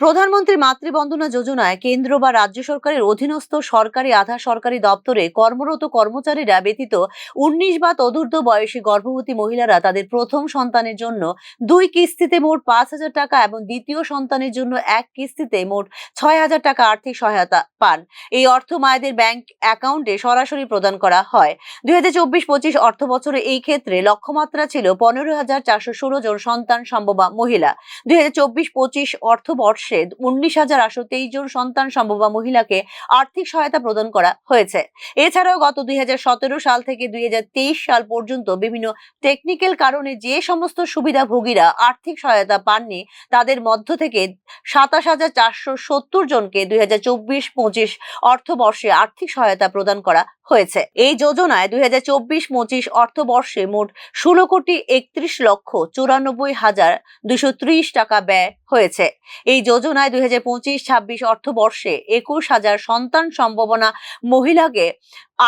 প্রধানমন্ত্রী মাতৃবন্দনা যোজনায় কেন্দ্র বা রাজ্য সরকারের অধীনস্থ সরকারি আধা সরকারি দপ্তরে কর্মরত কর্মচারীরা ব্যতীত ১৯ বা তদূর্ধ্ব বয়সী গর্ভবতী মহিলারা তাদের প্রথম সন্তানের জন্য ২ কিস্তিতে মোট ৫,০০০ টাকা এবং দ্বিতীয় সন্তানের জন্য ১ কিস্তিতে মোট ৬,০০০ টাকা আর্থিক সহায়তা পান। এই অর্থ মায়েদের ব্যাংক অ্যাকাউন্টে সরাসরি প্রদান করা হয়। ২০২৪-২৫ অর্থ বছরে এই ক্ষেত্রে লক্ষ্যমাত্রা ছিল ১৫,৪১৬ জন সন্তান সম্ভবা মহিলা। ২০২৪-২৫ অর্থবর্ষে ১৯,৮২৩ জন সন্তান সম্ভবা মহিলাকে আর্থিক সহায়তা প্রদান করা হয়েছে। এছাড়াও গত ২০১৭ সাল থেকে ২০২৩ সাল পর্যন্ত বিভিন্ন টেকনিক্যাল কারণে যে সমস্ত সুবিধাভোগীরা আর্থিক সহায়তা পাননি তাদের মধ্য থেকে ২৭,৪৭০ জনকে ২০২৪-২৫ অর্থবর্ষে আর্থিক সহায়তা প্রদান করা হয়েছে। এই যোজনায় ২০২৪-২৫ অর্থবর্ষে মোট ১৬,৩১,৯৪,২৩০ টাকা ব্যয় হয়েছে। এই যোজনায় ২০২৫-২৬ অর্থবর্ষে ২১,০০০ সন্তান সম্ভাবনা মহিলাকে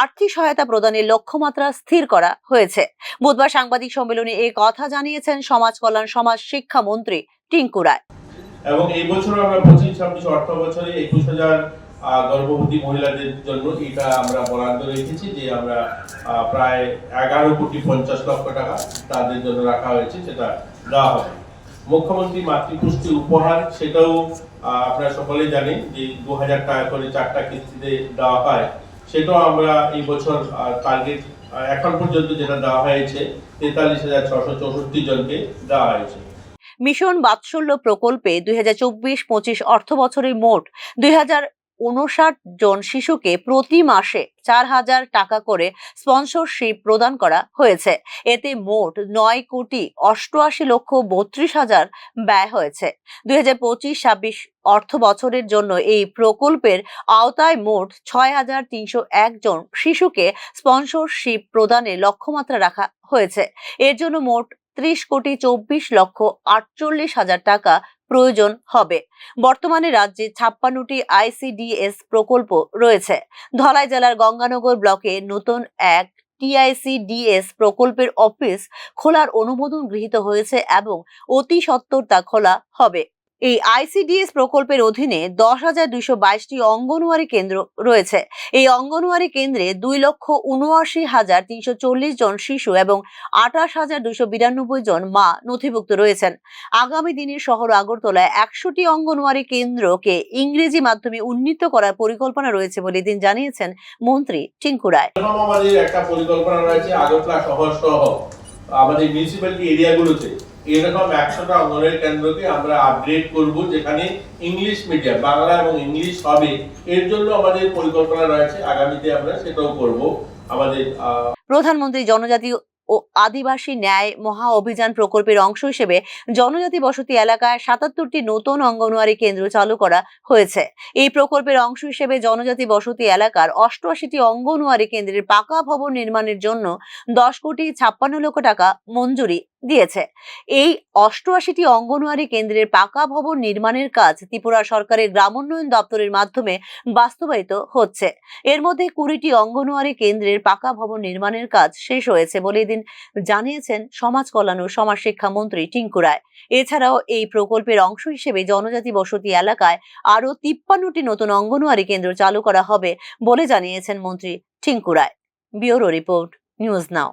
আর্থিক সহায়তা প্রদানের লক্ষ্যমাত্রা স্থির করা হয়েছে। বুধবার সাংবাদিক সম্মেলনে এই কথা জানিয়েছেন সমাজ কল্যাণ সমাজ শিক্ষা মন্ত্রী টিঙ্কু রায়। এবং এই বছর আমরা ২৫-২৬ অর্থ বছরে ২১,০০০ গর্ভবতী মহিলাদের জন্য এটা আমরা বরাদ্দ রেখেছি যে আমরা প্রায় ১১,৫০,০০,০০০ টাকা তাদের জন্য রাখা হয়েছে, সেটা দেওয়া হবে। মুখ্যমন্ত্রী মাতৃপুষ্টি উপহার, সেটাও আপনারা সকলেই জানেন যে ২,০০০ টাকা করে ৪টা কিস্তিতে দেওয়া হয়। সেটাও আমরা এই বছর টার্গেট এখন পর্যন্ত যেটা দেওয়া হয়েছে ৪৩,৬৬৪ জনকে দেওয়া হয়েছে। মিশন বাৎসল্য প্রকল্পে ২০২৪-২৫ অর্থ বছরে মোট ২,০৫৯ জন শিশুকে প্রতি মাসে ৪,০০০ টাকা করে স্পন্সরশিপ প্রদান করা হয়েছে। এতে মোট ৯,৮৮,৩২,০০০ ব্যয় হয়েছে। ২০২৫-২৬ অর্থ বছরের জন্য এই প্রকল্পের আওতায় মোট ৬,৩০১ জন শিশুকে স্পন্সরশিপ প্রদানের লক্ষ্যমাত্রা রাখা হয়েছে। এর জন্য মোট ৩০,৪৮,৪৮,০০০ টাকা প্রয়োজন হবে। বর্তমানে রাজ্যে ৫৬টি আইসিডিএস প্রকল্প রয়েছে। ধলাই জেলার গঙ্গানগর ব্লকে নতুন এক টিআইসিডিএস প্রকল্পের অফিস খোলার অনুমোদন গৃহীত হয়েছে এবং অতি সত্বর তা খোলা হবে। এই আইসিডিএস প্রকল্পের অধীনে ১০,২২২টি অঙ্গনওয়াড়ি কেন্দ্র রয়েছে। এই অঙ্গনওয়াড়ি কেন্দ্রে ২,৭৯,৩৪০ জন শিশু এবং ২৮,২৯২ জন মা নথিভুক্ত রয়েছেন। আগামী দিনে শহর আগরতলায় ১০০টি অঙ্গনওয়াড়ি কেন্দ্রকে ইংরেজি মাধ্যমে উন্নীত করার পরিকল্পনা রয়েছে বলে দিন জানিয়েছেন মন্ত্রী টিঙ্কু রায়। আমাদের একটা পরিকল্পনা রয়েছে আগরতলা শহর সহ আমাদের মিউনিসিপ্যালিটি এরিয়াগুলোতে এরকম ১০০টা অঙ্গনওয়াড়ি কেন্দ্রকে আমরা আপগ্রেড করব, যেখানে ইংলিশ মিডিয়াম, বাংলা এবং ইংলিশ হবে। এর জন্য আমাদের পরিকল্পনা রয়েছে, আগামীতে আমরা সেটাও করব। আমাদের প্রধানমন্ত্রী জনজাতি ও আদিবাসী ন্যায় মহা অভিযান প্রকল্পের অংশ হিসেবে জনজাতি বসতি এলাকায় ৭৭টি নতুন অঙ্গনওয়াড়ি কেন্দ্র চালু করা হয়েছে। এই প্রকল্পের অংশ হিসেবে জনজাতি বসতি এলাকার ৮৮টি অঙ্গনওয়াড়ি কেন্দ্রের পাকা ভবন নির্মাণের জন্য ১০,৫৬,০০,০০০ টাকা মঞ্জুরি দিয়েছে। এই ৮৮টি অঙ্গনওয়াড়ি কেন্দ্রের পাকা ভবন নির্মাণের কাজ ত্রিপুরা সরকারের গ্রামোন্নয়ন দপ্তরের মাধ্যমে বাস্তবায়িত হচ্ছে। এর মধ্যে ২০টি অঙ্গনওয়াড়ি কেন্দ্রের পাকা ভবন নির্মাণের কাজ শেষ হয়েছে বলে দিন জানিয়েছেন সমাজ কল্যাণ ও সমাজ শিক্ষা মন্ত্রী টিঙ্কু রায়। এছাড়াও এই প্রকল্পের অংশ হিসেবে জনজাতি বসতি এলাকায় আরো ৫৩টি নতুন অঙ্গনওয়াড়ি কেন্দ্র চালু করা হবে বলে জানিয়েছেন মন্ত্রী Tinku Roy. Bureau report, news নাও।